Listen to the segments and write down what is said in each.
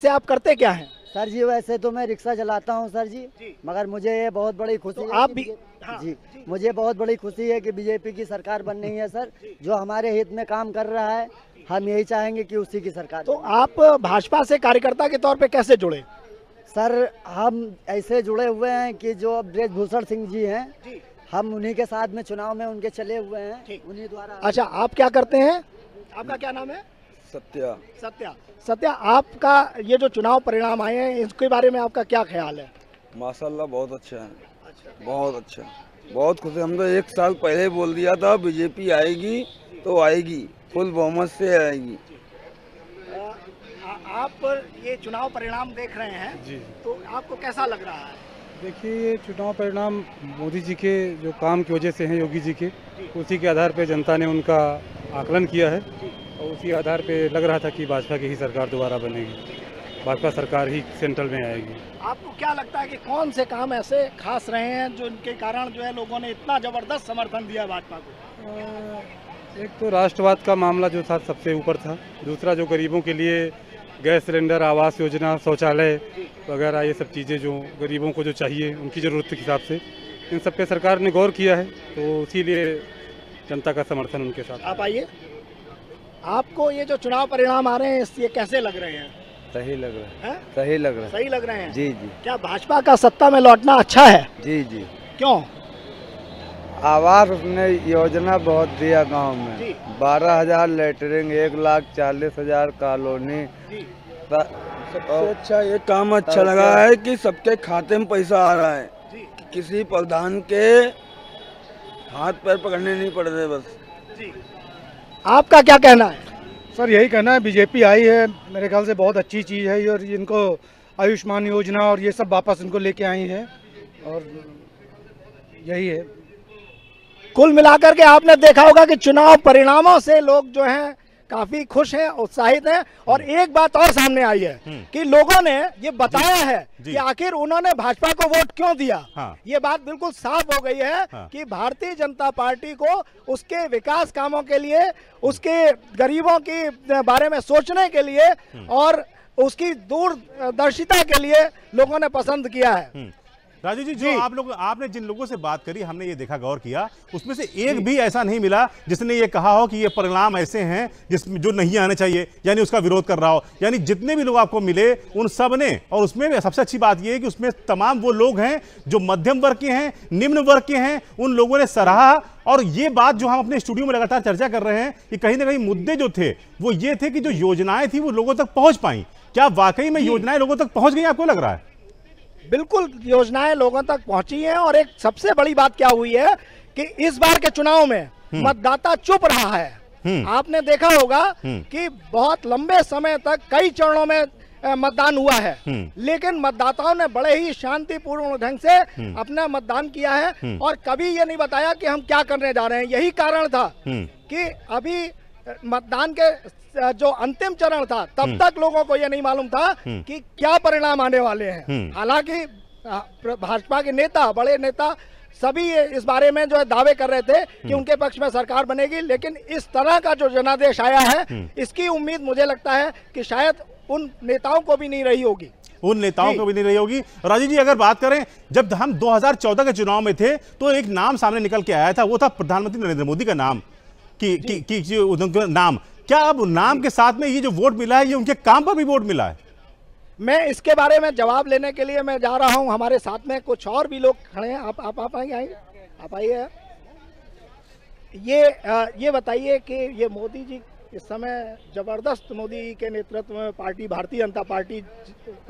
से आप करते क्या हैं? सर जी वैसे तो मैं रिक्शा चलाता हूं सर जी, मगर मुझे ये बहुत बड़ी खुशी तो है आप कि भी हाँ, जी मुझे बहुत बड़ी खुशी है कि बीजेपी की सरकार बन रही है सर, जो हमारे हित में काम कर रहा है। हम यही चाहेंगे कि उसी की सरकार तो बने। आप भाजपा से कार्यकर्ता के तौर पे कैसे जुड़े? सर हम ऐसे जुड़े हुए हैं कि जो ब्रजभूषण सिंह जी हैं, हम उन्हीं के साथ में चुनाव में उनके चले हुए हैं, उन्हीं द्वारा। अच्छा, आप क्या करते हैं? आपका क्या नाम है? सत्या। सत्या। सत्या, आपका ये जो चुनाव परिणाम आए हैं इसके बारे में आपका क्या ख्याल है? माशाल्लाह बहुत अच्छा है, बहुत अच्छा, बहुत खुश है। हम तो 1 साल पहले ही बोल दिया था बीजेपी आएगी तो आएगी, फुल बहुमत से आएगी। आप ये चुनाव परिणाम देख रहे हैं जी, तो आपको कैसा लग रहा है? देखिए ये चुनाव परिणाम मोदी जी के जो काम की वजह से हैं, योगी जी के, उसी के आधार पे जनता ने उनका आकलन किया है और उसी आधार पे लग रहा था कि भाजपा की ही सरकार दोबारा बनेगी, भाजपा सरकार ही सेंट्रल में आएगी। आपको क्या लगता है कि कौन से काम ऐसे खास रहे हैं जो इनके कारण जो है लोगों ने इतना जबरदस्त समर्थन दिया भाजपा को? एक तो राष्ट्रवाद का मामला जो था सबसे ऊपर था, दूसरा जो गरीबों के लिए गैस सिलेंडर, आवास योजना, शौचालय वगैरह ये सब चीज़ें जो गरीबों को जो चाहिए उनकी ज़रूरत के हिसाब से, इन सब पे सरकार ने गौर किया है, तो इसीलिए जनता का समर्थन उनके साथ। आप आइए, आपको ये जो चुनाव परिणाम आ रहे हैं ये कैसे लग रहे हैं? सही लग रहा है, हैं? सही लग रहा है। सही लग रहे हैं? जी जी क्या भाजपा का सत्ता में लौटना अच्छा है? जी जी। क्यों? आवास उसने योजना बहुत दिया गांव जी। में, 12,000 लेटरिंग, 1,40,000 कॉलोनी। सबसे अच्छा ये काम अच्छा लगा है कि सबके खाते में पैसा आ रहा है, जी किसी प्रधान के हाथ पैर पकड़ने नहीं पड़ रहे बस। जी। आपका क्या कहना है? सर यही कहना है, बीजेपी आई है, मेरे ख्याल से बहुत अच्छी चीज़ है और इनको आयुष्मान योजना और ये सब वापस इनको लेके आई है और यही है। कुल मिलाकर के आपने देखा होगा कि चुनाव परिणामों से लोग जो हैं काफी खुश हैं, उत्साहित हैं और एक बात और सामने आई है कि लोगों ने ये बताया है कि आखिर उन्होंने भाजपा को वोट क्यों दिया। हाँ। ये बात बिल्कुल साफ हो गई है कि भारतीय जनता पार्टी को उसके विकास कामों के लिए, उसके गरीबों के बारे में सोचने के लिए और उसकी दूरदर्शिता के लिए लोगों ने पसंद किया है। राजू जी, जो आपने जिन लोगों से बात करी, हमने ये देखा, गौर किया, उसमें से एक भी ऐसा नहीं मिला जिसने ये कहा हो कि ये परिणाम ऐसे हैं जिसमें जो नहीं आने चाहिए, यानी उसका विरोध कर रहा हो। यानी जितने भी लोग आपको मिले उन सब ने, और उसमें सबसे अच्छी बात ये है कि उसमें तमाम वो लोग हैं जो मध्यम वर्ग के हैं, निम्न वर्ग के हैं, उन लोगों ने सराहा। और ये बात जो हम अपने स्टूडियो में लगातार चर्चा कर रहे हैं कि कहीं ना कहीं मुद्दे जो थे वो ये थे कि जो योजनाएं थी वो लोगों तक पहुंच पाई। क्या वाकई में योजनाएं लोगों तक पहुंच गई, आपको लग रहा है? बिल्कुल योजनाएं लोगों तक पहुंची हैं और एक सबसे बड़ी बात क्या हुई है कि इस बार के चुनाव में मतदाता चुप रहा है। आपने देखा होगा कि बहुत लंबे समय तक कई चरणों में मतदान हुआ है, लेकिन मतदाताओं ने बड़े ही शांतिपूर्ण ढंग से अपना मतदान किया है और कभी ये नहीं बताया कि हम क्या करने जा रहे हैं। यही कारण था कि अभी मतदान के जो अंतिम चरण था तब तक लोगों को यह नहीं मालूम था कि क्या परिणाम आने वाले हैं। हालांकि भाजपा के नेता, बड़े नेता सभी इस बारे में जो है दावे कर रहे थे कि उनके पक्ष में सरकार बनेगी, लेकिन इस तरह का जो जनादेश आया है इसकी उम्मीद मुझे लगता है कि शायद उन नेताओं को भी नहीं रही होगी। उन नेताओं को भी नहीं रही होगी। राजू जी, अगर बात करें, जब हम 2014 के चुनाव में थे तो एक नाम सामने निकल के आया था, वो था प्रधानमंत्री नरेंद्र मोदी का नाम, कि नाम। क्या अब नाम के साथ में ये जो वोट मिला है ये उनके काम पर भी वोट मिला है? मैं इसके बारे में जवाब लेने के लिए मैं जा रहा हूं, हमारे साथ में कुछ और भी लोग खड़े हैं। आप आइए, आप आइए। ये बताइए कि ये मोदी जी इस समय जबरदस्त, मोदी के नेतृत्व में पार्टी, भारतीय जनता पार्टी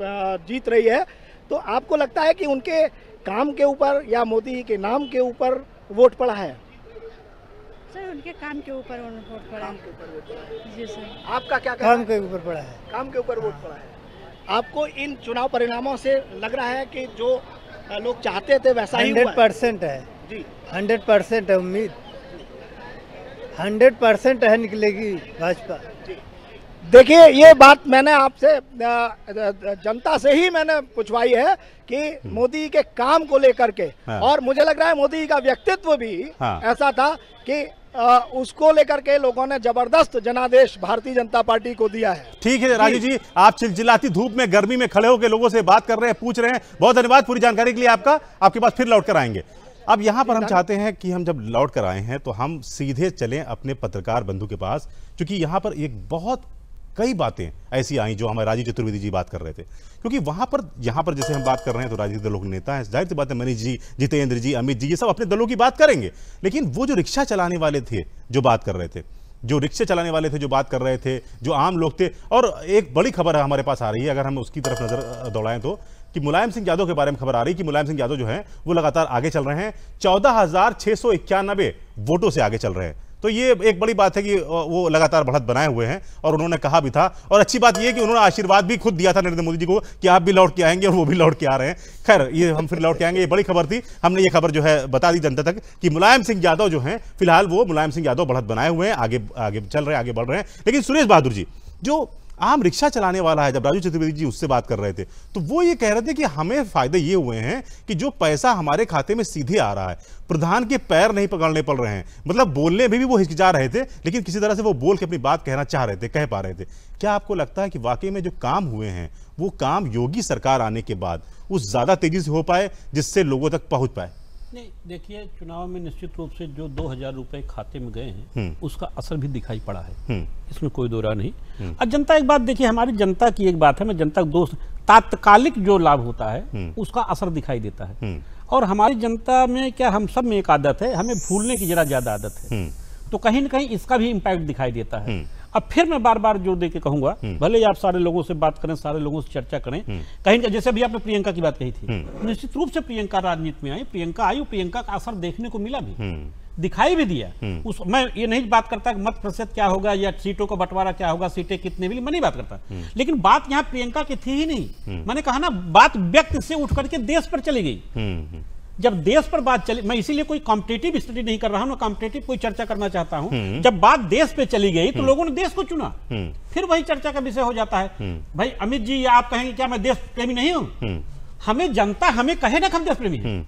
जीत रही है, तो आपको लगता है कि उनके काम के ऊपर या मोदी के नाम के ऊपर वोट पड़ा है? सर उनके काम के ऊपर वोट पड़ा है। जी सर। आपका क्या काम के ऊपर पड़ा है। काम के ऊपर वोट पड़ा है। आपको इन चुनाव परिणामों से लग रहा है कि जो लोग चाहते थे वैसा ही हुआ है? 100% है जी, 100% है, उम्मीद 100% है निकलेगी भाजपा। देखिए ये बात मैंने आपसे जनता से ही मैंने पूछवाई है कि मोदी के काम को लेकर के, और मुझे लग रहा है मोदी का व्यक्तित्व भी ऐसा था कि उसको लेकर के लोगों ने जबरदस्त जनादेश भारतीय जनता पार्टी को दिया है। ठीक है राजू जी, आप चिलचिलाती धूप में गर्मी में खड़े होकर लोगों से बात कर रहे हैं, पूछ रहे हैं, बहुत धन्यवाद पूरी जानकारी के लिए आपका। आपके पास फिर लौट कर आएंगे। अब यहां पर हम चाहते हैं कि हम जब लौट कर आए हैं तो हम सीधे चलें अपने पत्रकार बंधु के पास, क्योंकि यहां पर एक बहुत कई बातें ऐसी आई जो हमारे राजीव चतुर्वेदी जी बात कर रहे थे। क्योंकि वहां पर यहाँ पर जैसे हम बात कर रहे हैं तो राजनीतिक दलों के नेता हैं, जाहिर सी बात है मनीष जी, जितेंद्र जी, अमित जी, ये सब अपने दलों की बात करेंगे। लेकिन वो जो रिक्शा चलाने वाले थे जो बात कर रहे थे, जो रिक्शे चलाने वाले थे जो बात कर रहे थे, जो आम लोग थे, और एक बड़ी खबर है हमारे पास आ रही है, अगर हम उसकी तरफ नजर दौड़ाएं तो, कि मुलायम सिंह यादव के बारे में खबर आ रही है कि मुलायम सिंह यादव जो हैं वो लगातार आगे चल रहे हैं, 14,691 वोटों से आगे चल रहे हैं। तो ये एक बड़ी बात है कि वो लगातार बढ़त बनाए हुए हैं, और उन्होंने कहा भी था, और अच्छी बात ये कि उन्होंने आशीर्वाद भी खुद दिया था नरेंद्र मोदी जी को कि आप भी लौट के आएंगे, और वो भी लौट के आ रहे हैं। खैर, ये हम फिर लौट के आएंगे, ये बड़ी खबर थी, हमने ये खबर जो है बता दी जनता तक कि मुलायम सिंह यादव जो हैं फिलहाल वो मुलायम सिंह यादव बढ़त बनाए हुए हैं, आगे आगे चल रहे हैं, आगे बढ़ रहे हैं। लेकिन सुरेश बहादुर जी जो आम रिक्शा चलाने वाला है, जब राजू चतुर्वेदी जी उससे बात कर रहे थे तो वो ये कह रहे थे कि हमें फायदे ये हुए हैं कि जो पैसा हमारे खाते में सीधे आ रहा है, प्रधान के पैर नहीं पकड़ने पड़ रहे हैं। मतलब बोलने में भी वो हिचकिचा रहे थे, लेकिन किसी तरह से वो बोल के अपनी बात कहना चाह रहे थे, कह पा रहे थे। क्या आपको लगता है कि वाकई में जो काम हुए हैं वो काम योगी सरकार आने के बाद उस ज्यादा तेजी से हो पाए जिससे लोगों तक पहुंच पाए? नहीं, देखिए, चुनाव में निश्चित रूप से जो 2,000 रुपए खाते में गए हैं उसका असर भी दिखाई पड़ा है, इसमें कोई दो राय नहीं। और जनता, एक बात देखिए, हमारी जनता की एक बात है, मैं जनता को दोस्त, तात्कालिक जो लाभ होता है उसका असर दिखाई देता है। और हमारी जनता में क्या, हम सब में एक आदत है, हमें भूलने की जरा ज्यादा आदत है, तो कहीं ना कहीं इसका भी इम्पैक्ट दिखाई देता है। अब फिर मैं बार बार जोर दे के कहूंगा, भले ही आप सारे लोगों से बात करें, सारे लोगों से चर्चा करें, कहीं जैसे अभी आपने प्रियंका की बात कही थी, निश्चित रूप से प्रियंका राजनीति में आई, प्रियंका आई, प्रियंका का असर देखने को मिला भी, दिखाई भी दिया। मैं ये नहीं बात करता कि मत प्रतिशत क्या होगा या सीटों का बंटवारा क्या होगा, सीटें कितने मिली, मैं नहीं बात करता, लेकिन बात यहाँ प्रियंका की थी ही नहीं। मैंने कहा ना, बात व्यक्ति से उठ करके देश पर चली गई। जब देश पर बात चली, मैं इसीलिए कोई कॉम्पिटिटिव स्टडी नहीं कर रहा हूं, कॉम्पिटिटिव कोई चर्चा करना चाहता हूं। जब बात देश पे चली गई तो लोगों ने देश को चुना, फिर वही चर्चा का विषय हो जाता है। भाई अमित जी, या आप कहेंगे क्या मैं देश प्रेमी नहीं हूं? हमें जनता हमें कहे ना हम देश प्रेमी हैं।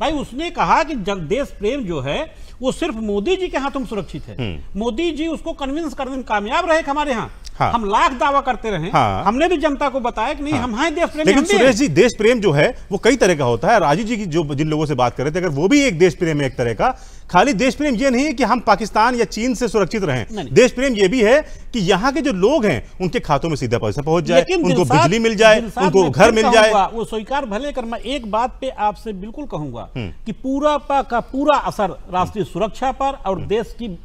भाई उसने कहा कि देश प्रेम जो है वो सिर्फ मोदी जी के हाथों में सुरक्षित है। मोदी जी उसको कन्विंस करने में कामयाब रहे हमारे यहाँ। हाँ। हम लाख दावा करते रहे। हाँ। हमने भी जनता को बताया कि नहीं, हम हैं देश प्रेमी। लेकिन सुरेश जी, देश प्रेम जो है वो कई तरह का होता है। राजीव जी की जो जिन लोगों से बात कर रहे थे, अगर वो भी एक देश प्रेम है एक तरह का, खाली देश प्रेम ये नहीं है कि हम पाकिस्तान या चीन से सुरक्षित रहें। देश प्रेम ये भी है कि यहाँ के जो लोग हैं उनके खातों में सीधा पैसा पहुंच जाए, उनको बिजली मिल जाए, उनको घर मिल जाए। वो स्वीकार भले कर, मैं एक बात पे आपसे बिल्कुल कहूंगा कि पूरा का पूरा असर राष्ट्रीय सुरक्षा पर और देश की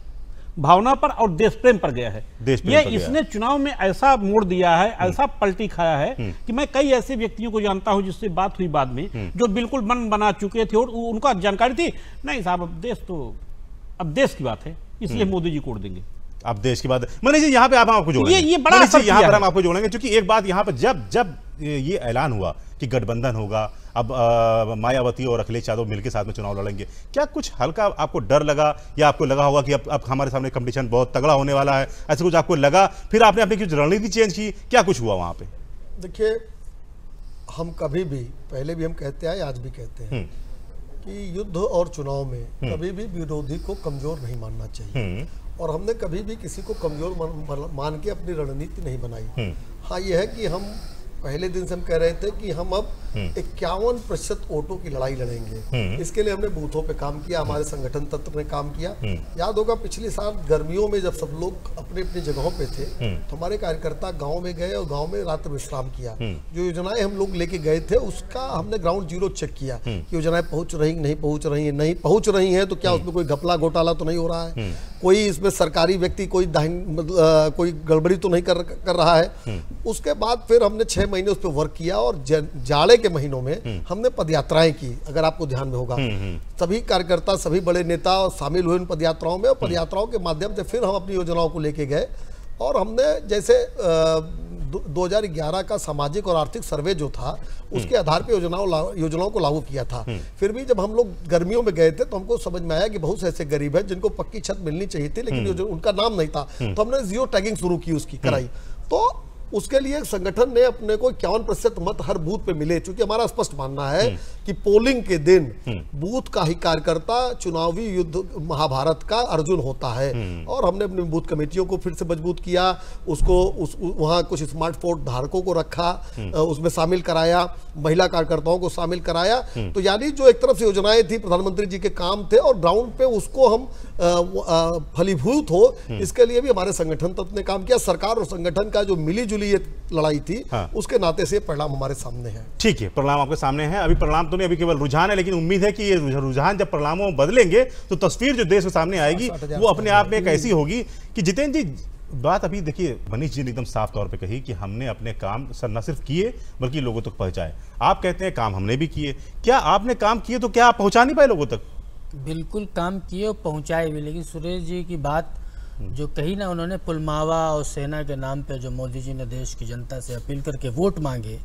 भावना पर और देश प्रेम पर गया है। ये इसने चुनाव में ऐसा मोड़ दिया है, ऐसा पलटी खाया है कि मैं कई ऐसे व्यक्तियों को जानता हूं जिससे बात हुई बाद में, जो बिल्कुल मन बना चुके थे और उनका जानकारी थी, नहीं साहब अब देश की बात है, इसलिए मोदी जी कोड देंगे। अब देश की बात है। मनीष जी, यहाँ पे आप आपको जोड़ेंगे, ये बड़ा यहाँ पर हम आपको जोड़ेंगे, क्योंकि एक बात यहाँ पर जब ये ऐलान हुआ कि गठबंधन होगा, अब मायावती और अखिलेश यादव मिलकर साथ में चुनाव लड़ेंगे, क्या कुछ हल्का आपको डर लगा, या आपको लगा होगा कि अब हमारे सामने कंपटीशन बहुत तगड़ा होने वाला है, ऐसा कुछ आपको लगा? फिर आपने अपनी कुछ रणनीति चेंज की, क्या कुछ हुआ वहां पे? देखिए, हम कभी भी, पहले भी हम कहते आए, आज भी कहते हैं कि युद्ध और चुनाव में कभी भी विरोधी को कमजोर नहीं मानना चाहिए, और हमने कभी भी किसी को कमजोर मान के अपनी रणनीति नहीं बनाई। हाँ, ये है कि हम पहले दिन से हम कह रहे थे कि हम अब 51% वोटों की लड़ाई लड़ेंगे। इसके लिए हमने बूथों पे काम किया, हमारे संगठन तंत्र ने काम किया। याद होगा पिछले साल गर्मियों में जब सब लोग अपने अपनी जगहों पे थे, तो हमारे कार्यकर्ता गांव में गए और गांव में रात्रि विश्राम किया। जो योजनाएं हम लोग लेके गए थे उसका हमने ग्राउंड जीरो चेक किया कि योजनाएं पहुंच रही नहीं पहुंच रही है, नहीं पहुंच रही है तो क्या उसमें कोई घपला घोटाला तो नहीं हो रहा है, कोई इसमें सरकारी व्यक्ति कोई गड़बड़ी तो नहीं कर रहा है। उसके बाद फिर हमने 6 महीने उस पर वर्क किया, और जाड़े के महीनों में हमने पदयात्राएं की। अगर आपको ध्यान में होगा, सभी कार्यकर्ता, सभी बड़े नेता शामिल हुए उन पदयात्राओं में, और पदयात्राओं के माध्यम से फिर हम अपनी योजनाओं को लेके गए। और हमने जैसे 2011 का सामाजिक और आर्थिक सर्वे जो था उसके आधार पर योजनाओं को लागू किया था। फिर भी जब हम लोग गर्मियों में गए थे तो हमको समझ में आया कि बहुत से ऐसे गरीब हैं जिनको पक्की छत मिलनी चाहिए थी, लेकिन उनका नाम नहीं था, तो हमने जियो टैगिंग शुरू की, उसकी कराई। तो उसके लिए संगठन ने अपने को 51% मत हर बूथ पे मिले, क्योंकि हमारा स्पष्ट मानना है कि पोलिंग के दिन बूथ का ही कार्यकर्ता चुनावी युद्ध महाभारत का अर्जुन होता है। और हमने अपनी बूथ कमेटियों को फिर से मजबूत किया, उसको वहां कुछ स्मार्टफोन धारकों को रखा, उसमें शामिल कराया, महिला कार्यकर्ताओं को शामिल कराया। तो यानी जो एक तरफ से योजनाएं थी, प्रधानमंत्री जी के काम थे, और ग्राउंड पे उसको हम फलीभूत हो, इसके लिए भी हमारे संगठन तत्व ने काम किया। सरकार और संगठन का जो मिली जुली ये लड़ाई थी, उसके नाते से परिणाम हमारे सामने है। ठीक है, परिणाम आपके सामने है। अभी परिणाम तो नहीं, अभी केवल रुझान है, लेकिन उम्मीद है कि ये रुझान जब परिणामों में बदलेंगे तो तस्वीर जो देश के सामने आएगी वो अपने आप में एक ऐसी होगी कि जितेंद्र जी, बात अभी देखिए मनीष जी ने एकदम साफ तौर पे कही कि हमने अपने काम न सिर्फ किए बल्कि लोगों तक पहुंचाए। आप कहते हैं काम हमने भी किए, क्या आपने काम किए तो क्या आप पहुंचा नहीं पाए लोगों तक? बिल्कुल काम किए और पहुंचाए भी, लेकिन सुरेश जी की बात जो कही ना उन्होंने, पुलवामा और सेना के नाम पे जो मोदी जी ने देश की जनता से अपील करके वोट मांगे,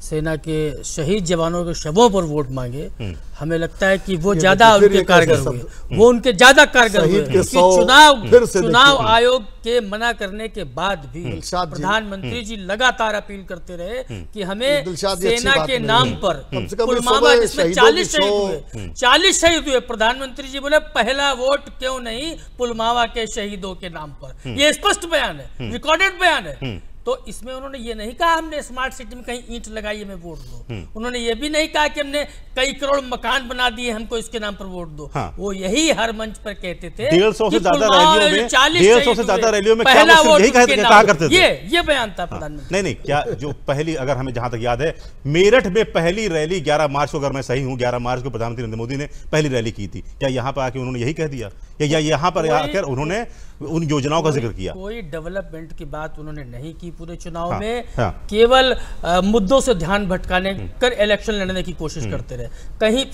सेना के शहीद जवानों के शवों पर वोट मांगे, हमें लगता है कि वो ज्यादा उनके कारगर हुए, वो उनके ज्यादा कारगर हुए। क्योंकि चुनाव आयोग के मना करने के बाद भी प्रधानमंत्री जी लगातार अपील करते रहे कि हमें सेना के नाम पर पुलवामा जिसमें 40 शहीद हुए, प्रधानमंत्री जी बोले पहला वोट क्यों नहीं पुलवामा के शहीदों के नाम पर। ये स्पष्ट बयान है, रिकॉर्डेड बयान है। तो इसमें उन्होंने ये नहीं कहा हमने स्मार्ट सिटी में कहीं ईंट लगाई हमें वोट दो, उन्होंने ये भी नहीं कहा कि हमने कई करोड़ मकान बना दिए हमको इसके नाम पर वोट दो। वो यही हर मंच पर कहते थे। 150 से ज्यादा रैलियों में पहला वोट कहा करते थे। ये बयान था प्रधानमंत्री। नहीं, क्या जो पहली, अगर हमें जहां तक याद है, मेरठ में पहली रैली 11 मार्च को, अगर मैं सही हूं, 11 मार्च को प्रधानमंत्री नरेंद्र मोदी ने पहली रैली की थी। क्या यहाँ पर आके उन्होंने यही कह दिया, या यहाँ पर आकर उन्होंने उन योजनाओं का जिक्र किया? कोई डेवलपमेंट की बात उन्होंने नहीं की पूरे चुनाव में। केवल मुद्दों से ध्यान भटकाने कर इलेक्शन लड़ने की कोशिश करते रहे। कहीं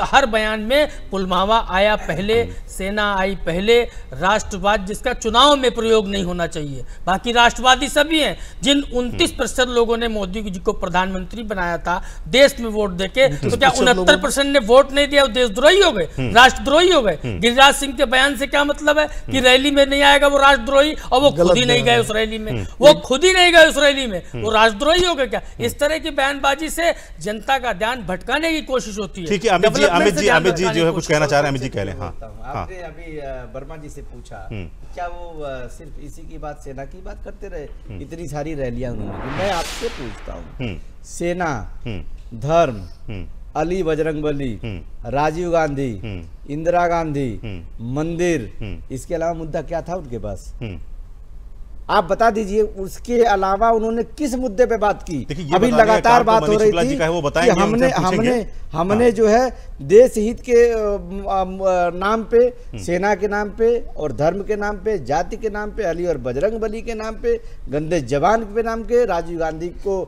हर बयान में पुलवामा आया पहले, सेना आई पहले, राष्ट्रवाद जिसका चुनाव में प्रयोग नहीं होना चाहिए। बाकी राष्ट्रवादी सभी हैं। जिन 29% लोगों ने मोदी जी को प्रधानमंत्री बनाया था देश में वोट देके, तो क्या 69% ने वोट नहीं दिया? वो देशद्रोही हो गए, राष्ट्रद्रोही हो गए। गिरिराज सिंह के बयान से क्या मतलब है कि रैली में नहीं आएगा वो राष्ट्रद्रोही, और वो खुद ही नहीं गए उस रैली में, वो खुद ही नहीं गए उस रैली में, वो राष्ट्रद्रोही हो गए क्या? इस तरह की बयानबाजी से जनता का ध्यान भटकाने की कोशिश होती है। ठीक है, अमित जी जो है कुछ कहना चाह रहे हैं, अमित जी कह लें। आपने अभी वर्मा जी से पूछा क्या वो सिर्फ इसी की बात, सेना की बात करते रहे? इतनी सारी रैलियां उन्होंने। मैं आपसे पूछता हूँ, सेना, धर्म, अली बजरंगबली, राजीव गांधी, इंदिरा गांधी, मंदिर, इसके अलावा मुद्दा क्या था उनके पास? आप बता दीजिए। उसके अलावा उन्होंने किस मुद्दे पे बात की? अभी लगातार बात हो रही थी कि हमने जो है देश हित के नाम पे, सेना के नाम पे और धर्म के नाम पे, जाति के नाम पे, अली और बजरंगबली के नाम पे, गंदे जवान के नाम के, राजीव गांधी को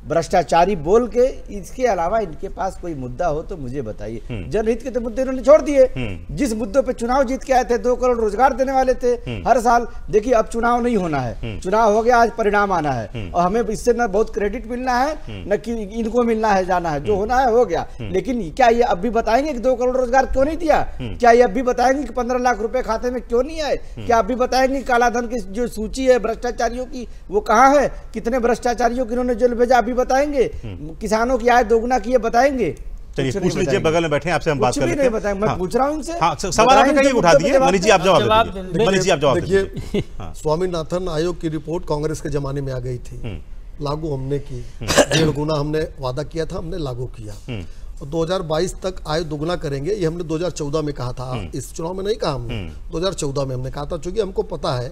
भ्रष्टाचारी बोल के, इसके अलावा इनके पास कोई मुद्दा हो तो मुझे बताइए। जनहित के तो मुद्दे इन्होंने छोड़ दिए। जिस मुद्दों पे चुनाव जीत के आए थे, 2 करोड़ रोजगार देने वाले थे हर साल, देखिए अब चुनाव नहीं होना है, चुनाव हो गया, आज परिणाम आना है, और हमें इससे न बहुत क्रेडिट मिलना है न कि इनको मिलना है, जाना है, जो होना है हो गया। लेकिन क्या ये अब भी बताएंगे कि 2 करोड़ रोजगार क्यों नहीं दिया? क्या ये अब भी बताएंगे कि 15 लाख रुपए खाते में क्यों नहीं आए? क्या अब भी बताएंगे कालाधन की जो सूची है भ्रष्टाचारियों की वो कहाँ है? कितने भ्रष्टाचारियों की इन्होंने जेल भेजा अभी बताएंगे? किसानों की आय दोगुना की बताएंगे? चलिए पूछ लीजिए, बगल में बैठे आपसे हम बात कर लेते हैं। बताएं, मैं पूछ रहा हूं इनसे। हाँ, सवाल आपने कहीं उठा दिए, मनीष जी आप जवाब दीजिए। मनीष जी आप जवाब दीजिए। स्वामीनाथन आयोग की रिपोर्ट कांग्रेस के जमाने में आ गई थी, लागू हमने की, 1.5 गुना हमने वादा किया था, हमने लागू किया। और 2022 तक आय दोगुना करेंगे, ये हमने 2014 में कहा था, इस चुनाव में नहीं कहा हमने, 2014 में हमने कहा था, क्योंकि हमको पता है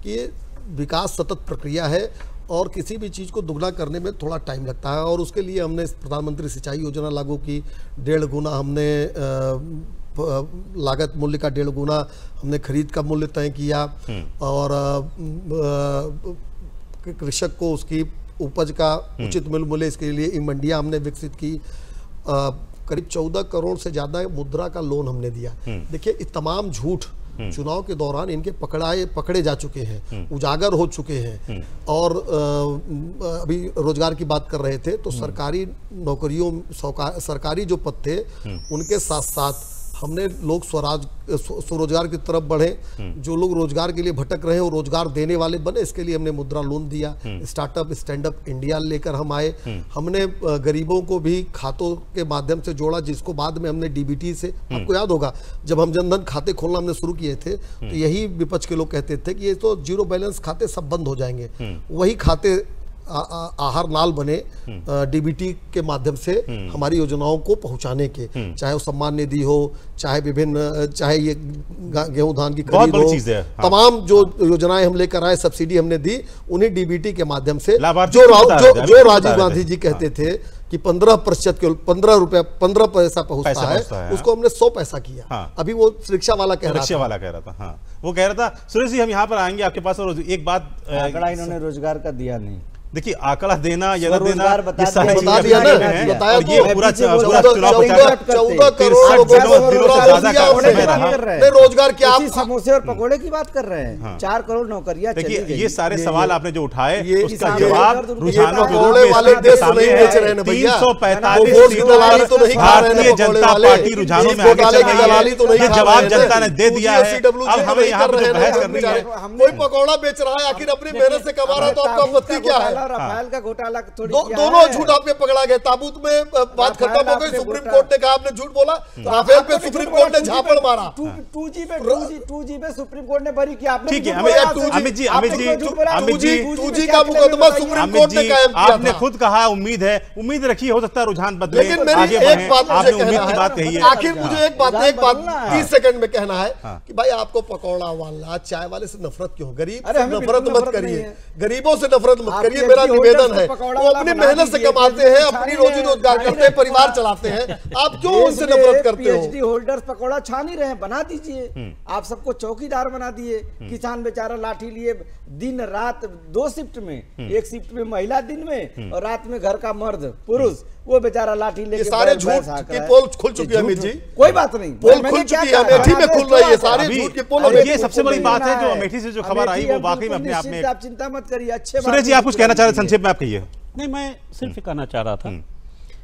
कि ये विकास सतत प्रक्रिया है और किसी भी चीज़ को दुगना करने में थोड़ा टाइम लगता है। और उसके लिए हमने प्रधानमंत्री सिंचाई योजना लागू की, 1.5 गुना हमने लागत मूल्य का 1.5 गुना हमने खरीद का मूल्य तय किया, और कृषक को उसकी उपज का उचित मूल्य, इसके लिए ई मंडियाँ हमने विकसित की, करीब 14 करोड़ से ज़्यादा मुद्रा का लोन हमने दिया। देखिए ये तमाम झूठ चुनाव के दौरान इनके पकड़े जा चुके हैं, उजागर हो चुके हैं। और अभी रोजगार की बात कर रहे थे तो सरकारी नौकरियों, सरकारी जो पद थे उनके साथ साथ हमने लोग स्वरोजगार की तरफ बढ़े, जो लोग रोजगार के लिए भटक रहे हैं वो रोजगार देने वाले बने। इसके लिए हमने मुद्रा लोन दिया, स्टार्टअप स्टैंड अप इंडिया लेकर हम आए। हमने गरीबों को भी खातों के माध्यम से जोड़ा, जिसको बाद में हमने डीबीटी से, आपको याद होगा जब हम जनधन खाते खोलना हमने शुरू किए थे तो यही विपक्ष के लोग कहते थे कि ये तो जीरो बैलेंस खाते सब बंद हो जाएंगे। वही खाते आहार नाल बने डीबीटी के माध्यम से हमारी योजनाओं को पहुंचाने के, चाहे वो सम्मान निधि हो, चाहे विभिन्न, चाहे ये गेहूं धान की खरीद हो, तमाम जो योजनाएं हम लेकर आए, सब्सिडी हमने दी उन्हीं डीबीटी के माध्यम से। जो राजीव गांधी जी कहते थे कि 15% के 15 पैसा पहुंचता है, उसको हमने 100 पैसा किया। अभी वो रिक्शा वाला कह रहा था। हाँ, वो कह रहा था। सुरेश जी, हम यहाँ पर आएंगे आपके पास, और एक बात, आंकड़ा इन्होंने रोजगार का दिया नहीं। देखिए, आंकड़ा देना या न देना, ये सारी चीजें बताया तो पूरा 14 करोड़ रोजगार क्या आप समोसे और पकोड़े की बात कर रहे हैं? 4 करोड़ नौकरियां। देखिए, ये सारे सवाल आपने जो उठाए उसका जवाब रुझानों वाले देश नहीं बेच रहे हैं भैया। 345 सीटों तो नहीं खा रहे हैं, जनता पार्टी रुझानों में आगे चल रही है। ये जवाब जनता ने दे दिया है। अब हमें यहाँ पर जो बहस करनी है, कोई पकौड़ा बेच रहा है, आखिर अपनी मेहनत से कमा रहा है, तो आपका आपत्ति क्या है? राफेल का घोटाला दोनों झूठ आप पे पकड़ा गए। ताबूत में बात खत्म हो गई, सुप्रीम कोर्ट ने कहा आपने झूठ बोला, राफेल पे सुप्रीम कोर्ट ने झापड़ मारा। 2G पे सुप्रीम कोर्ट ने बरी किया। ठीक है अमित जी, 2G का मुकदमा सुप्रीम कोर्ट ने कायम किया। आपने खुद कहा उम्मीद है, उम्मीद रखी, हो सकता है रुझान बदले। लेकिन मेरी एक बात आपने उम्मीद की बात कही है। आखिर मुझे एक बात 30 सेकंड में कहना है कि भाई आपको पकौड़ा वाला, चाय वाले से नफरत क्यों? गरीब से नफरत मत करिए, गरीबों से नफरत मत करिए। मेरा निवेदन है, वो अपनी मेहनत से कमाते हैं, अपनी रोजी रोजगार करते हैं, परिवार चलाते हैं, आप क्यों उनसे नफरत करते हो? पीएचडी होल्डर्स पकौड़ा छान ही रहे, बना दीजिए। आप सबको चौकीदार बना दिए। किसान बेचारा लाठी लिए दिन रात 2 शिफ्ट में, एक शिफ्ट में महिला दिन में और रात में घर का मर्द पुरुष, वो बेचारा लाठी लेके सारे झूठ की पोल खुल चुकी है अमित जी। कोई बात नहीं, पोल खुल चुकी है, अमेठी में खुल रही है, सारे झूठ की पोल। ये सबसे बड़ी बात है जो अमेठी से जो खबर आई, वो वाकई में अपने आप में। आप चिंता मत करिए। अच्छे सुरेश जी, आप कुछ कहना चाह रहे, संक्षेप में आप कहिए। नहीं, मैं सिर्फ कहना चाह रहा था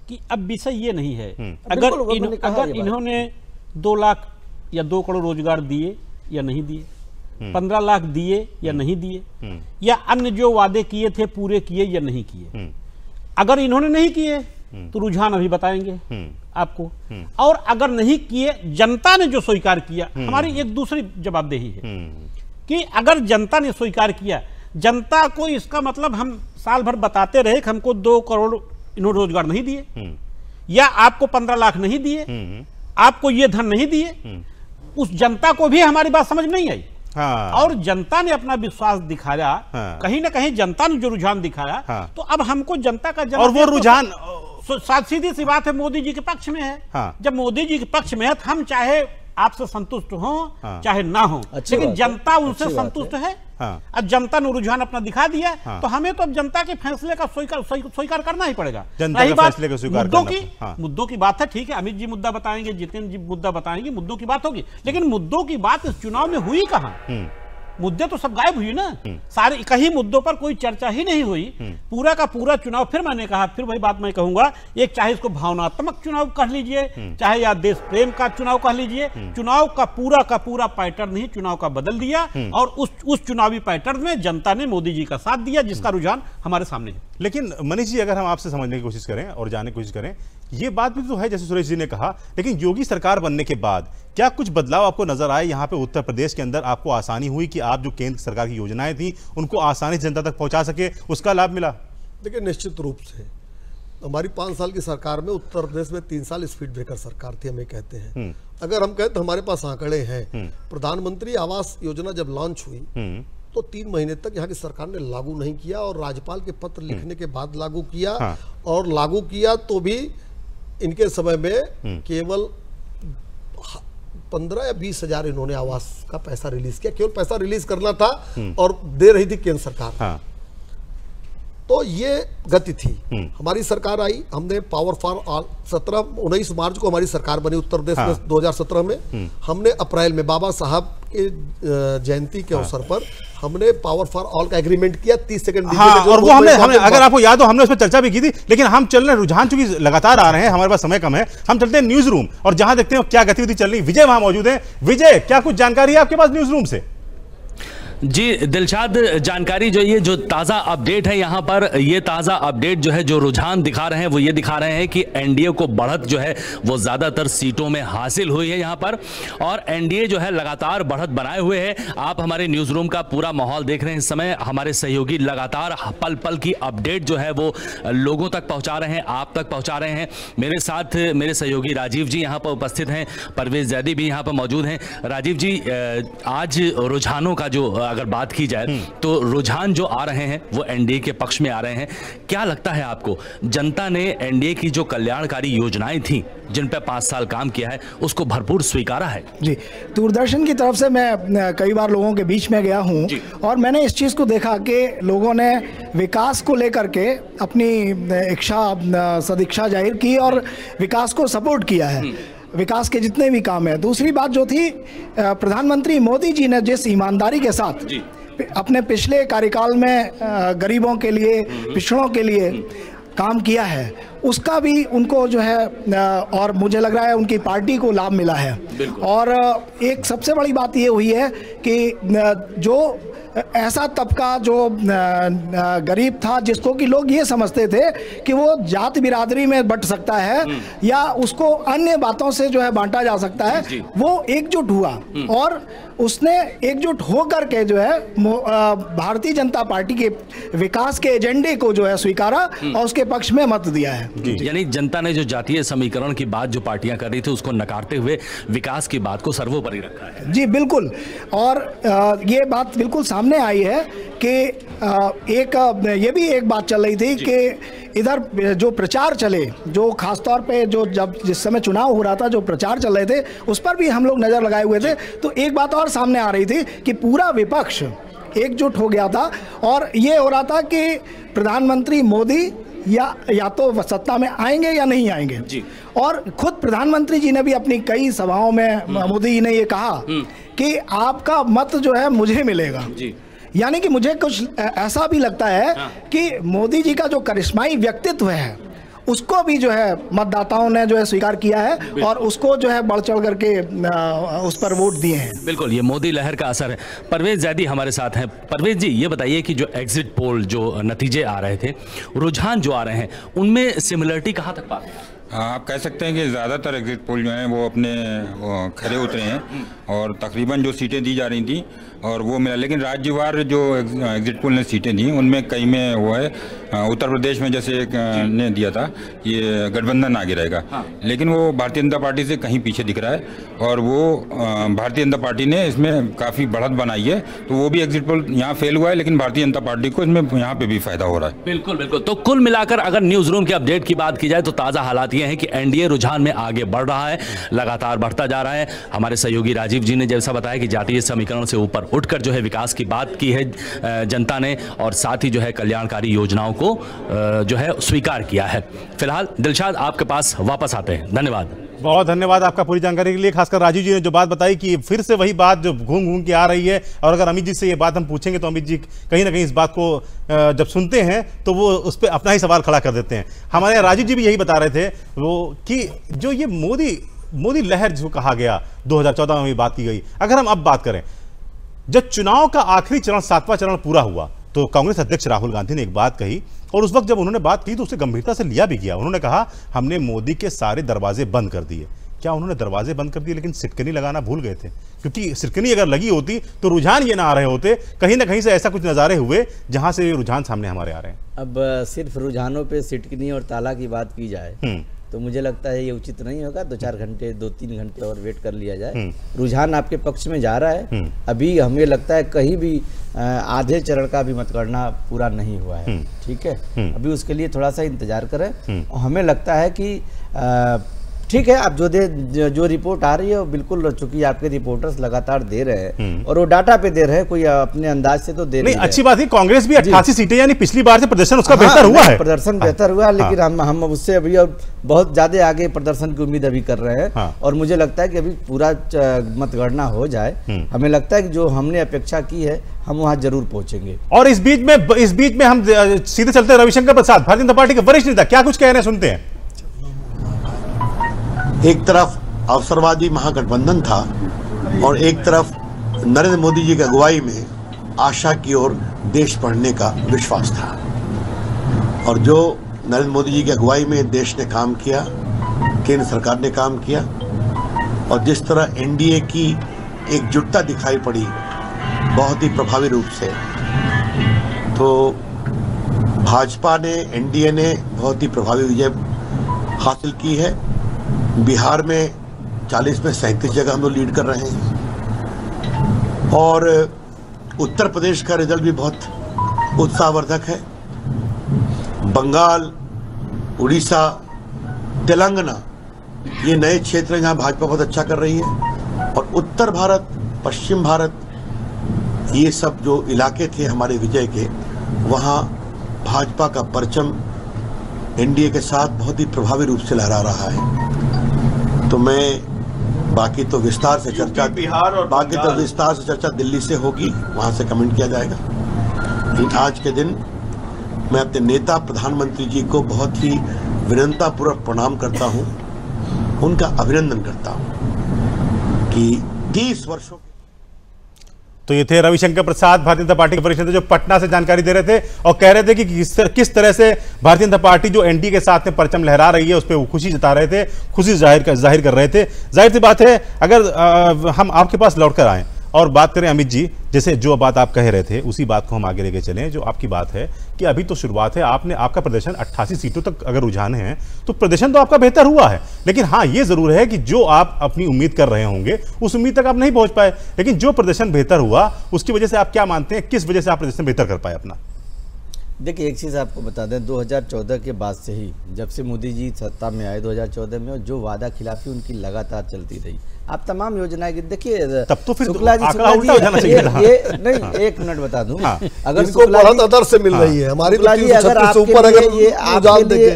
कि अब विषय ये नहीं है, अगर इन्होंने 2 लाख या 2 करोड़ रोजगार दिए या नहीं दिए, 15 लाख दिए या नहीं दिए, या अन्य जो वादे किए थे पूरे किए या नहीं किए, अगर इन्होंने नहीं किए तो रुझान अभी बताएंगे आपको, और अगर नहीं किए, जनता ने जो स्वीकार किया, हमारी एक दूसरी जवाबदेही है कि अगर जनता ने स्वीकार किया, जनता को इसका मतलब हम साल भर बताते रहे कि हमको 2 करोड़ इन्होंने रोजगार नहीं दिए, या आपको 15 लाख नहीं दिए, आपको ये धन नहीं दिए, उस जनता को भी हमारी बात समझ नहीं आई। और जनता ने अपना विश्वास दिखाया, कहीं ना कहीं जनता ने जो रुझान दिखाया, तो अब हमको जनता का और वो रुझान सीधी सी बात है, मोदी जी के पक्ष में है। जब मोदी जी के पक्ष में है तो हम चाहे आपसे संतुष्ट हो चाहे ना हो, लेकिन जनता उनसे संतुष्ट है। अब जनता ने रुझान अपना दिखा दिया, तो हमें तो अब जनता के फैसले का स्वीकार करना ही पड़ेगा। रही बात मुद्दों की बात है, ठीक है, अमित जी मुद्दा बताएंगे, जितेंद्र जी मुद्दा बताएंगे, मुद्दों की बात होगी, लेकिन मुद्दों की बात इस चुनाव में हुई कहाँ? मुद्दे तो सब गायब हुई ना, सारे कहीं मुद्दों पर कोई चर्चा ही नहीं हुई। पूरा का पूरा चुनाव, फिर मैंने कहा, फिर वही बात मैं कहूंगा, एक चाहे इसको भावनात्मक चुनाव कह लीजिए, चाहे या देश प्रेम का चुनाव कह लीजिए, चुनाव का पूरा पैटर्न ही चुनाव का बदल दिया, और उस चुनावी पैटर्न में जनता ने मोदी जी का साथ दिया, जिसका रुझान हमारे सामने है। लेकिन मनीष जी, अगर हम आपसे समझने की कोशिश करें और जानने की कोशिश करें, ये बात भी तो है जैसे सुरेश जी ने कहा, लेकिन योगी सरकार बनने के बाद क्या कुछ बदलाव आपको नजर आए यहाँ पे उत्तर प्रदेश के अंदर? आपको आसानी हुई कि आप जो केंद्र सरकार की योजनाएं थी उनको आसानी से जनता तक पहुंचा सके, उसका लाभ मिला? देखिए, निश्चित रूप से हमारी 5 साल की सरकार में उत्तर प्रदेश में 3 साल स्पीड ब्रेकर सरकार थी, हमें कहते हैं। अगर हम कहते तो हमारे पास आंकड़े हैं। प्रधानमंत्री आवास योजना जब लॉन्च हुई तो 3 महीने तक यहाँ की सरकार ने लागू नहीं किया, और राज्यपाल के पत्र लिखने के बाद लागू किया, और लागू किया तो भी इनके समय में केवल 15 या 20 हजार इन्होंने आवास का पैसा रिलीज किया। केवल पैसा रिलीज करना था और दे रही थी केंद्र सरकार। तो ये गति थी। हमारी सरकार आई, हमने पावर फॉर ऑल 19 मार्च को हमारी सरकार बनी उत्तर प्रदेश में 2017 में। हमने अप्रैल में बाबा साहब के जयंती के अवसर पर हमने पावर फॉर ऑल का एग्रीमेंट किया 30 सेकंड। और वो हमने अगर आपको याद हो हमने उस पर चर्चा भी की थी, लेकिन हम चल रहे रुझान चूंकि लगातार आ रहे हैं, हमारे पास समय कम है, हम चलते हैं न्यूज रूम और जहां देखते हैं क्या गतिविधि चल रही। विजय वहां मौजूद है। विजय, क्या कुछ जानकारी है आपके पास न्यूज रूम से? जी दिलशाद, जानकारी जो ये जो ताज़ा अपडेट है यहाँ पर, ये ताज़ा अपडेट जो है जो रुझान दिखा रहे हैं वो ये दिखा रहे हैं कि एनडीए को बढ़त जो है वो ज़्यादातर सीटों में हासिल हुई है यहाँ पर, और एनडीए जो है लगातार बढ़त बनाए हुए है। आप हमारे न्यूज़ रूम का पूरा माहौल देख रहे हैं इस समय। हमारे सहयोगी लगातार पल पल की अपडेट जो है वो लोगों तक पहुँचा रहे हैं, आप तक पहुँचा रहे हैं। मेरे साथ मेरे सहयोगी राजीव जी यहाँ पर उपस्थित हैं, परवेज जैदी भी यहाँ पर मौजूद हैं। राजीव जी, आज रुझानों का जो अगर बात की जाए तो रुझान जो आ रहे हैं वो एनडीए के पक्ष में आ रहे हैं। क्या लगता है आपको, जनता ने एनडीए की जो कल्याणकारी योजनाएं थी जिन पर 5 साल काम किया है उसको भरपूर स्वीकारा है? जी, दूरदर्शन की तरफ से मैं कई बार लोगों के बीच में गया हूं और मैंने इस चीज़ को देखा कि लोगों ने विकास को लेकर के अपनी सदिच्छा जाहिर की और विकास को सपोर्ट किया है, विकास के जितने भी काम है। दूसरी बात जो थी, प्रधानमंत्री मोदी जी ने जिस ईमानदारी के साथ अपने पिछले कार्यकाल में गरीबों के लिए, पिछड़ों के लिए काम किया है, उसका भी उनको जो है, और मुझे लग रहा है उनकी पार्टी को लाभ मिला है। और एक सबसे बड़ी बात ये हुई है कि जो ऐसा तबका जो गरीब था, जिसको कि लोग ये समझते थे कि वो जात बिरादरी में बंट सकता है या उसको अन्य बातों से जो है बांटा जा सकता है, वो एकजुट हुआ और उसने एकजुट होकर के जो है भारतीय जनता पार्टी के विकास के एजेंडे को जो है स्वीकारा और उसके पक्ष में मत दिया है। यानी जनता ने जो जातीय समीकरण की बात जो पार्टियां कर रही थी उसको नकारते हुए विकास की बात को सर्वोपरि रखा है। जी बिल्कुल, और ये बात बिल्कुल सामने आई है कि ये भी एक बात चल रही थी कि इधर जो प्रचार चले, जो खासतौर पे जो जिस समय चुनाव हो रहा था, जो प्रचार चल रहे थे उस पर भी हम लोग नज़र लगाए हुए थे, तो एक बात और सामने आ रही थी कि पूरा विपक्ष एकजुट हो गया था और ये हो रहा था कि प्रधानमंत्री मोदी या तो सत्ता में आएंगे या नहीं आएंगे जी। और खुद प्रधानमंत्री जी ने भी अपनी कई सभाओं में मोदी जी ने ये कहा कि आपका मत जो है मुझे मिलेगा जी। यानी कि मुझे कुछ ऐसा भी लगता है कि मोदी जी का जो करिश्माई व्यक्तित्व है उसको भी जो है मतदाताओं ने जो है स्वीकार किया है और उसको जो है बढ़ चढ़ करके उस पर वोट दिए हैं। बिल्कुल, ये मोदी लहर का असर है। परवेज जैदी हमारे साथ हैं। परवेज जी, ये बताइए कि जो एग्जिट पोल जो नतीजे आ रहे थे, रुझान जो आ रहे हैं, उनमें सिमिलरिटी कहाँ तक पाते हैं? आप कह सकते हैं कि ज़्यादातर एग्जिट पोल जो हैं वो अपने खरे उतरे हैं और तकरीबन जो सीटें दी जा रही थी और वो मिला, लेकिन राज्यवार जो एग्जिट पोल ने सीटें दी उनमें कई में वो है, उत्तर प्रदेश में जैसे एक ने दिया था ये गठबंधन आगे रहेगा, लेकिन वो भारतीय जनता पार्टी से कहीं पीछे दिख रहा है और वो भारतीय जनता पार्टी ने इसमें काफ़ी बढ़त बनाई है, तो वो भी एग्जिट पोल यहाँ फेल हुआ है, लेकिन भारतीय जनता पार्टी को इसमें यहाँ पे भी फायदा हो रहा है। बिल्कुल बिल्कुल, तो कुल मिलाकर अगर न्यूज़ रूम के अपडेट की बात की जाए तो ताज़ा हालात ये हैं कि एनडीए रुझान में आगे बढ़ रहा है, लगातार बढ़ता जा रहा है। हमारे सहयोगी राजीव जी ने जैसा बताया कि जातीय समीकरण से ऊपर उठकर जो है विकास की बात की है जनता ने और साथ ही जो है कल्याणकारी योजनाओं को जो है स्वीकार किया है। फिलहाल दिलशाद आपके पास वापस आते हैं, धन्यवाद। बहुत धन्यवाद आपका पूरी जानकारी के लिए, खासकर राजीव जी ने जो बात बताई कि फिर से वही बात जो घूम घूम के आ रही है, और अगर अमित जी से ये बात हम पूछेंगे तो अमित जी कहीं ना कहीं इस बात को जब सुनते हैं तो वो उस पर अपना ही सवाल खड़ा कर देते हैं। हमारे राजीव जी भी यही बता रहे थे वो कि जो ये मोदी लहर जो कहा गया 2014 में बात की गई, अगर हम अब बात करें, जब चुनाव का आखिरी चरण 7वां चरण पूरा हुआ तो कांग्रेस अध्यक्ष राहुल गांधी ने एक बात कही और उस वक्त जब उन्होंने बात की तो उसे गंभीरता से लिया भी गया। उन्होंने कहा हमने मोदी के सारे दरवाजे बंद कर दिए। क्या उन्होंने दरवाजे बंद कर दिए लेकिन सिटकनी लगाना भूल गए थे? क्योंकि सिटकनी अगर लगी होती तो रुझान ये ना आ रहे होते, कहीं ना कहीं से ऐसा कुछ नज़ारे हुए जहां से रुझान सामने हमारे आ रहे हैं। अब सिर्फ रुझानों पे सिटकनी और ताला की बात की जाए तो मुझे लगता है ये उचित नहीं होगा। 2-3 घंटे और वेट कर लिया जाए। रुझान आपके पक्ष में जा रहा है। अभी हमें लगता है कहीं भी आधे चरण का भी मतगणना पूरा नहीं हुआ है, ठीक है। अभी उसके लिए थोड़ा सा इंतजार करें और हमें लगता है कि ठीक है, अब जो रिपोर्ट आ रही है वो बिल्कुल, चूंकि आपके रिपोर्टर्स लगातार दे रहे हैं और वो डाटा पे दे रहे हैं, कोई अपने अंदाज से तो दे नहीं। अच्छी बात है, कांग्रेस भी 88 सीटें, यानी पिछली बार से प्रदर्शन उसका बेहतर हुआ है। प्रदर्शन बेहतर हुआ, लेकिन हम उससे अभी और बहुत ज्यादा आगे प्रदर्शन की उम्मीद अभी कर रहे हैं। और मुझे लगता है कि अभी पूरा मतगणना हो जाए, हमें लगता है कि जो हमने अपेक्षा की है हम वहां जरूर पहुंचेंगे। और इस बीच में हम सीधे चलते हैं रविशंकर प्रसाद, भारतीय जनता पार्टी के वरिष्ठ नेता, क्या कुछ कह रहे हैं, सुनते हैं। एक तरफ अवसरवादी महागठबंधन था और एक तरफ नरेंद्र मोदी जी की अगुवाई में आशा की ओर देश बढ़ने का विश्वास था। और जो नरेंद्र मोदी जी की अगुवाई में देश ने काम किया, केंद्र सरकार ने काम किया, और जिस तरह एनडीए की एकजुटता दिखाई पड़ी बहुत ही प्रभावी रूप से, तो भाजपा ने, एनडीए ने बहुत ही प्रभावी विजय हासिल की है। बिहार में 40 में 37 जगह हम लोग लीड कर रहे हैं और उत्तर प्रदेश का रिजल्ट भी बहुत उत्साहवर्धक है। बंगाल, उड़ीसा, तेलंगाना, ये नए क्षेत्र हैं जहां भाजपा बहुत अच्छा कर रही है। और उत्तर भारत, पश्चिम भारत, ये सब जो इलाके थे हमारे विजय के, वहां भाजपा का परचम एनडीए के साथ बहुत ही प्रभावी रूप से लहरा रहा है। तो मैं बाकी तो विस्तार से चर्चा दिल्ली से होगी, वहां से कमेंट किया जाएगा। लेकिन आज के दिन मैं अपने नेता प्रधानमंत्री जी को बहुत ही विनम्रतापूर्वक प्रणाम करता हूं, उनका अभिनंदन करता हूं कि 30 वर्षों। तो ये थे रविशंकर प्रसाद, भारतीय जनता पार्टी के वरिष्ठ नेता, जो पटना से जानकारी दे रहे थे और कह रहे थे कि किस तरह से भारतीय जनता पार्टी जो एनडीए के साथ में परचम लहरा रही है उस पर वो खुशी जता रहे थे, खुशी जाहिर कर रहे थे। जाहिर सी बात है, अगर हम आपके पास लौटकर आए और बात करें अमित जी, जैसे जो बात आप कह रहे थे उसी बात को हम आगे लेके चलें। जो आपकी बात है कि अभी तो शुरुआत है, आपका प्रदर्शन 88 सीटों तक अगर रुझान है तो प्रदर्शन तो आपका बेहतर हुआ है। लेकिन हाँ, ये जरूर है कि जो आप अपनी उम्मीद कर रहे होंगे उस उम्मीद तक आप नहीं पहुंच पाए। लेकिन जो प्रदर्शन बेहतर हुआ उसकी वजह से आप क्या मानते हैं, किस वजह से आप प्रदर्शन बेहतर कर पाए अपना? देखिए, एक चीज़ आपको बता दें, 2014 के बाद से ही, जब से मोदी जी सत्ता में आए 2014 में, जो वादा खिलाफी उनकी लगातार चलती रही। आप तमाम योजनाएं देखिए, तब तो फिर शुक्ला जी, ये नहीं, एक मिनट बता दूं, अगर बढ़त आदर्श से मिल रही है हमारी, अगर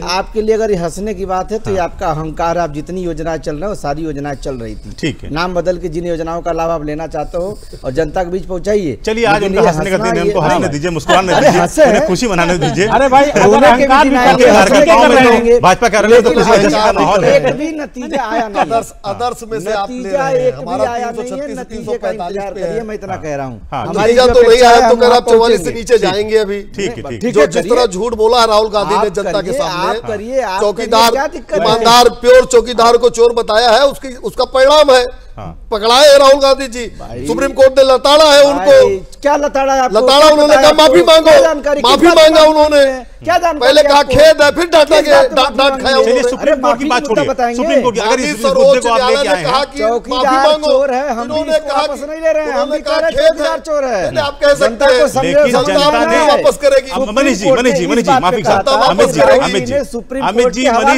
आपके लिए अगर हंसने की बात है तो ये आपका अहंकार, आप जितनी योजनाएं चल रहे हो सारी योजनाएं चल रही थी। ठीक है, नाम बदल के जिन योजनाओं का लाभ आप लेना चाहते हो और जनता के बीच पहुंचाइए। चलिए, आज उनका हंसने का दिन है, उनको हंसने दीजिए, मुस्कुराने दीजिए, खुशी मनाने दीजिए। अरे भाई, भाजपा कार्यालय तो एक भी नतीजा आया नहीं, आदर्श में से आप ले रहे हैं। आया नहीं है, नतीजे का इंतजार करिए, मैं इतना कह रहा हूँ। नतीजा तो नहीं आया तो कर आप 44 से नीचे जाएंगे अभी। ठीक है, जो जिस तरह झूठ बोला राहुल गांधी ने जनता के सामने, करिए, चौकीदार, ईमानदार, प्योर चौकीदार को चोर बताया है, उसका परिणाम है पकड़ाए है राहुल गांधी जी। सुप्रीम कोर्ट ने लताड़ा है उनको। क्या लताड़ा है? लताड़ा, उन्होंने कहा माफी मांगो, माफी मांगा उन्होंने। क्या जानकारी? पहले कहा खेद है, फिर डांट खाया उन्होंने। सुप्रीम कोर्ट की बात छोड़िए, सुप्रीम कोर्ट की अगर इस मुद्दे को आप लेके आए हैं, चौकीदार चोर है, हम भी इसको वापस नहीं ले रहे हैं, हम भी कह रहे हैं चौकीदार चोर है। आप कह सकते हैं, लेकिन जनता ने वापस करेगी। मनीष जी, माफी अमित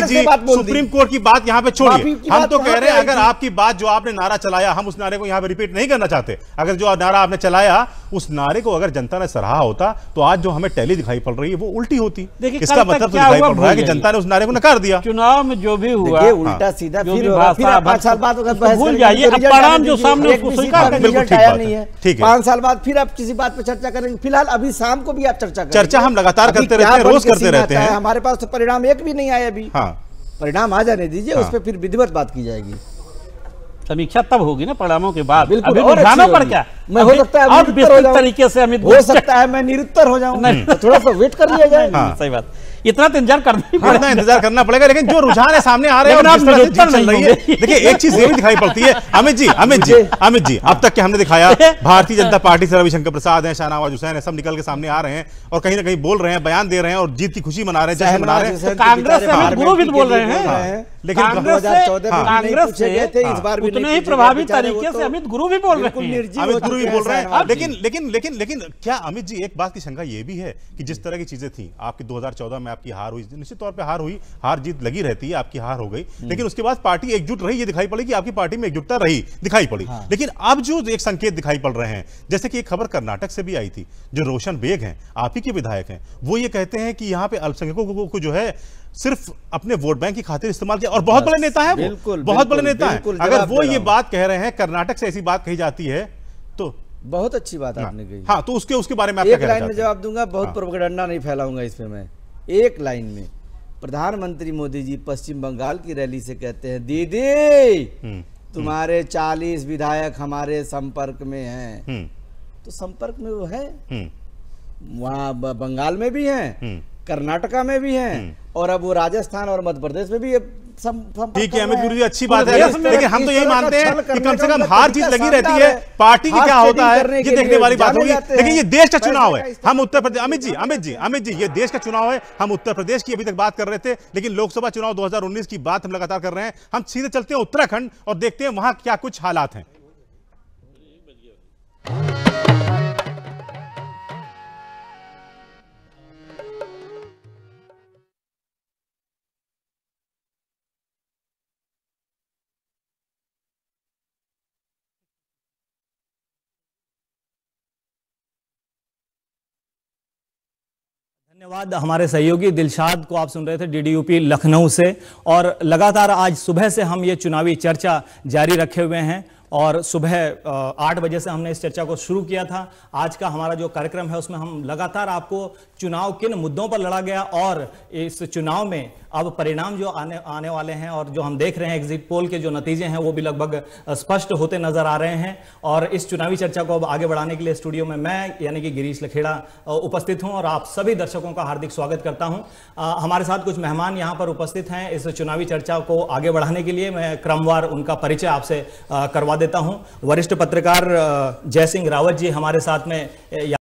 जी, सुप्रीम कोर्ट की बात यहाँ पे छोड़िए। हम तो कह रहे हैं, अगर आपकी बात, जो आपने नारा चलाया, हम उस नारे को यहाँ पे रिपीट नहीं करना चाहते। अगर जो नारा आपने चलाया, उस नारे को अगर जनता ने सराहा होता तो आज जो हमें टैली दिखाई पड़ रही है वो उल्टी होती। इसका मतलब तो दिखाई पड़ रहा है कि जनता ने उस नारे को नकार दिया। चुनाव में जो भी हुआ उल्टा सीधा, फिर 5 साल बाद भूल जाइए, परिणाम जो सामने उसको स्वीकार करें। बिल्कुल ठीक बात है, ठीक है। 5 साल बाद फिर आप किसी बात पर चर्चा करेंगे। फिलहाल अभी शाम को भी आप चर्चा हम लगातार करते रहते हैं, रोज करते रहते हैं। हमारे पास तो परिणाम एक भी नहीं आया अभी। परिणाम आ जाने दीजिए, उस पर फिर विधिवत बात की जाएगी। समीक्षा तब होगी ना परिणामों के बाद। बिल्कुल, और रुझानों पर क्या, मैं हो सकता है और विस्तृत तरीके से अमित, हो सकता है मैं निरुत्तर हो जाऊं, तो थोड़ा सा वेट कर लिया जाए। सही बात, इतना तो इंतजार करना पड़ेगा। लेकिन जो रुझान है सामने आ रहे हैं, देखिए एक चीज ये भी दिखाई पड़ती है अमित जी, अब तक के हमने दिखाया, भारतीय जनता पार्टी से रविशंकर प्रसाद हैं, शाहनवाज हुसैन है, सब निकल के सामने आ रहे हैं और कहीं ना कहीं बोल रहे हैं, बयान दे रहे हैं और जीत की खुशी मना रहे हैं, जश्न मना रहे हैं। कांग्रेस से बोल रहे हैं लेकिन कांग्रेस से इस बार भी उतने ही प्रभावी तरीके से अमित गुरु भी बोल रहे हैं, अमित गुरु भी बोल रहे हैं। लेकिन क्या अमित जी, एक बात की शंका ये भी है कि जिस तरह की चीजें थी आपकी 2014 में आपकी हार हुई, निश्चित तौर पे हार हुई, हार जीत लगी रहती है, आपकी हार हो गई, लेकिन उसके बाद पार्टी एकजुट रही, ये दिखाई पड़ी कि आपकी पार्टी में एकजुटता रही, दिखाई पड़ी। लेकिन अब जो एक संकेत दिखाई पड़ रहे हैं, जैसे कि एक खबर कर्नाटक से भी आई थी, जो रोशन बेग हैं, आप ही के विधायक हैं, वो ये कहते हैं कि यहाँ पे अल्पसंख्यकों को जो है सिर्फ अपने वोट बैंक की खातिर इस्तेमाल किया, और बहुत बड़े नेता है वो, बहुत बड़े नेता है। अगर वो ये बात कह रहे हैं, कर्नाटक से ऐसी बात कही जाती है, तो बहुत अच्छी बात आपने कही। हाँ, तो उसके बारे में एक लाइन में जवाब दूंगा, बहुत प्रोपेगेंडा नहीं फैलाऊंगा इस पे मैं। एक लाइन में प्रधानमंत्री मोदी जी पश्चिम बंगाल की रैली से कहते हैं, दीदी तुम्हारे 40 विधायक हमारे संपर्क में हैं। तो संपर्क में वो है, वहाँ बंगाल में भी हैं, कर्नाटका में भी हैं, और अब वो राजस्थान और मध्य प्रदेश में भी। ठीक है अमित गुरु जी, अच्छी बात है, लेकिन हम तो यही मानते हैं कि कम से कम हार जीत लगी रहती है, पार्टी की क्या होता है ये देखने वाली बात होगी। लेकिन ये देश का चुनाव है, हम उत्तर प्रदेश, अमित जी ये देश का चुनाव है, हम उत्तर प्रदेश की अभी तक बात कर रहे थे, लेकिन लोकसभा चुनाव 2019 की बात हम लगातार कर रहे हैं। हम सीधे चलते हैं उत्तराखंड और देखते हैं वहां क्या कुछ हालात हैं। धन्यवाद हमारे सहयोगी दिलशाद को। आप सुन रहे थे डीडीयूपी लखनऊ से, और लगातार आज सुबह से हम ये चुनावी चर्चा जारी रखे हुए हैं, और सुबह 8 बजे से हमने इस चर्चा को शुरू किया था। आज का हमारा जो कार्यक्रम है उसमें हम लगातार आपको चुनाव किन मुद्दों पर लड़ा गया, और इस चुनाव में अब परिणाम जो आने वाले हैं, और जो हम देख रहे हैं एग्जिट पोल के जो नतीजे हैं वो भी लगभग स्पष्ट होते नजर आ रहे हैं। और इस चुनावी चर्चा को अब आगे बढ़ाने के लिए स्टूडियो में मैं यानी कि गिरीश लखेड़ा उपस्थित हूं, और आप सभी दर्शकों का हार्दिक स्वागत करता हूं। हमारे साथ कुछ मेहमान यहां पर उपस्थित हैं इस चुनावी चर्चा को आगे बढ़ाने के लिए। मैं क्रमवार उनका परिचय आपसे करवा देता हूं। वरिष्ठ पत्रकार जय सिंह रावत जी हमारे साथ में